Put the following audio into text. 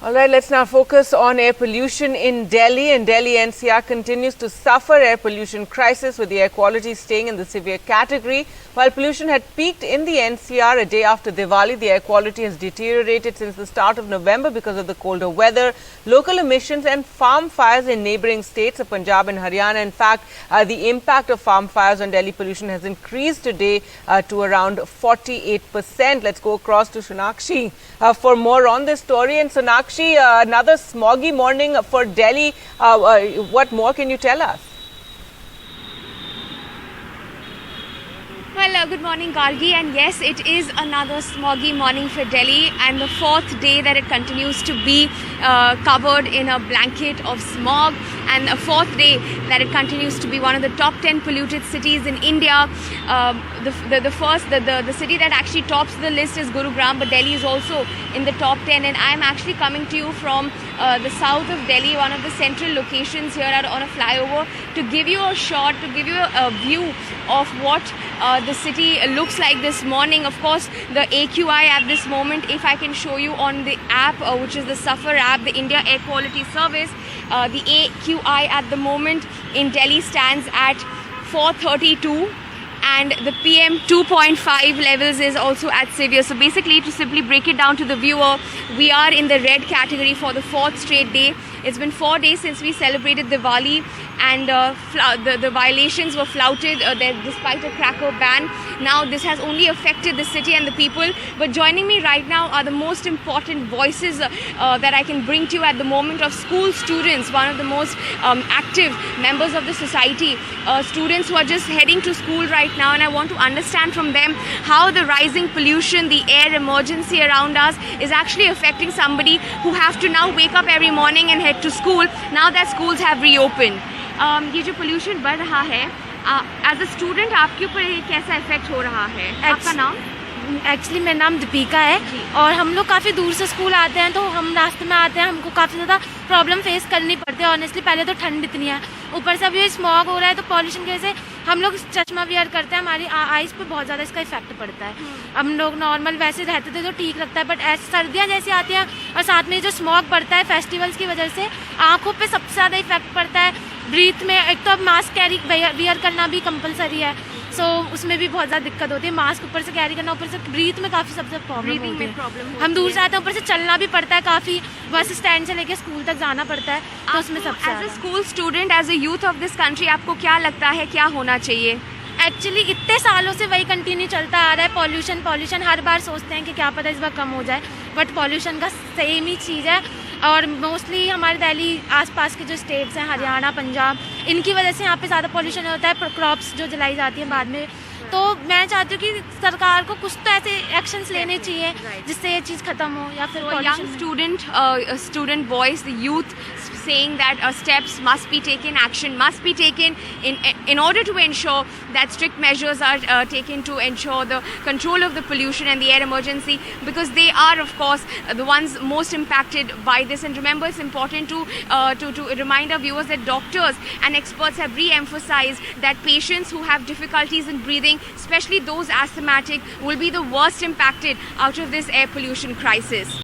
All right, let's now focus on air pollution in Delhi. And Delhi NCR continues to suffer air pollution crisis, with the air quality staying in the severe category. While pollution had peaked in the NCR a day after Diwali, the air quality has deteriorated since the start of November because of the colder weather, local emissions and farm fires in neighboring states of Punjab and Haryana. In fact, the impact of farm fires on Delhi pollution has increased today to around 48%. Let's go across to Sonakshi for more on this story. And Sonakshi, another smoggy morning for Delhi. What more can you tell us? Well, good morning, Gargi. And yes, it is another smoggy morning for Delhi, and the fourth day that it continues to be covered in a blanket of smog, and a fourth day that it continues to be one of the top 10 polluted cities in India. The city that actually tops the list is Gurugram, but Delhi is also in the top 10. And I am actually coming to you from the south of Delhi, one of the central locations here on a flyover, to give you a shot, to give you a view of what the city looks like this morning. Of course, the AQI at this moment, if I can show you on the app, which is the SAFAR app, the India Air Quality Service, the AQI at the moment in Delhi stands at 432. And the PM 2.5 levels is also at severe. So basically, to simply break it down to the viewer, we are in the red category for the fourth straight day. It's been 4 days since we celebrated Diwali, and the violations were flouted despite a cracker ban. Now this has only affected the city and the people. But joining me right now are the most important voices that I can bring to you at the moment, of school students, one of the most active members of the society, students who are just heading to school right now. And I want to understand from them how the rising pollution, the air emergency around us, is actually affecting somebody who have to now wake up every morning and head to school now that schools have reopened. ये जो pollution बढ़ रहा है, as a student आपके ऊपर ये कैसा effect हो रहा है? आपका नाम? एक्चुअली मेरा नाम दीपिका है, और हम लोग काफ़ी दूर से स्कूल आते हैं, तो हम रास्ते में आते हैं, हमको काफ़ी ज़्यादा प्रॉब्लम फेस करनी पड़ती है। ऑनेस्टली पहले तो ठंड इतनी है, ऊपर से अभी स्मॉग हो रहा है, तो पॉल्यूशन की वजह से हम लोग चश्मा वियर करते हैं, हमारी आइज़ पे बहुत ज़्यादा इसका इफेक्ट पड़ता है। हम लोग नॉर्मल वैसे रहते थे तो ठीक लगता है, बट ऐसे सर्दियाँ जैसी आती हैं और साथ में जो स्मॉग पड़ता है फेस्टिवल्स की वजह से, आँखों पर सबसे ज़्यादा इफेक्ट पड़ता है। ब्रीथ में एक तो अब मास्क कैरी वियर करना भी कंपलसरी है, सो उसमें भी बहुत ज़्यादा दिक्कत होती है। मास्क ऊपर से कैरी करना, ऊपर से ब्रीथ में काफ़ी सबसे प्रॉब्लम होती है। हम दूर से आते हैं, ऊपर से चलना भी पड़ता है काफ़ी, बस स्टैंड से लेके स्कूल तक जाना पड़ता है, तो उसमें सबसे as a school student, as a youth of this country, आपको क्या लगता है क्या होना चाहिए? एक्चुअली इतने सालों से वही कंटिन्यू चलता आ रहा है, पॉल्यूशन हर बार सोचते हैं कि क्या पता इस बार कम हो जाए, बट पॉल्यूशन का सेम ही चीज़ है। और मोस्टली हमारे दिल्ली आसपास के जो स्टेट्स हैं, हरियाणा, पंजाब, इनकी वजह से यहाँ पे ज़्यादा पॉल्यूशन होता है, क्रॉप्स जो जलाई जाती हैं बाद में। तो मैं चाहती हूँ कि सरकार को कुछ तो ऐसे एक्शंस लेने चाहिए जिससे ये चीज़ खत्म हो, या फिर young student voice, the youth saying that steps must be taken, action must be taken in order to ensure that strict measures are taken to ensure the control of the pollution and the air emergency, because they are of course the ones most impacted by this. And remember, it's important to remind our viewers that doctors and experts have re-emphasized that patients who have difficulties in breathing, especially those asthmatic, will be the worst impacted out of this air pollution crisis.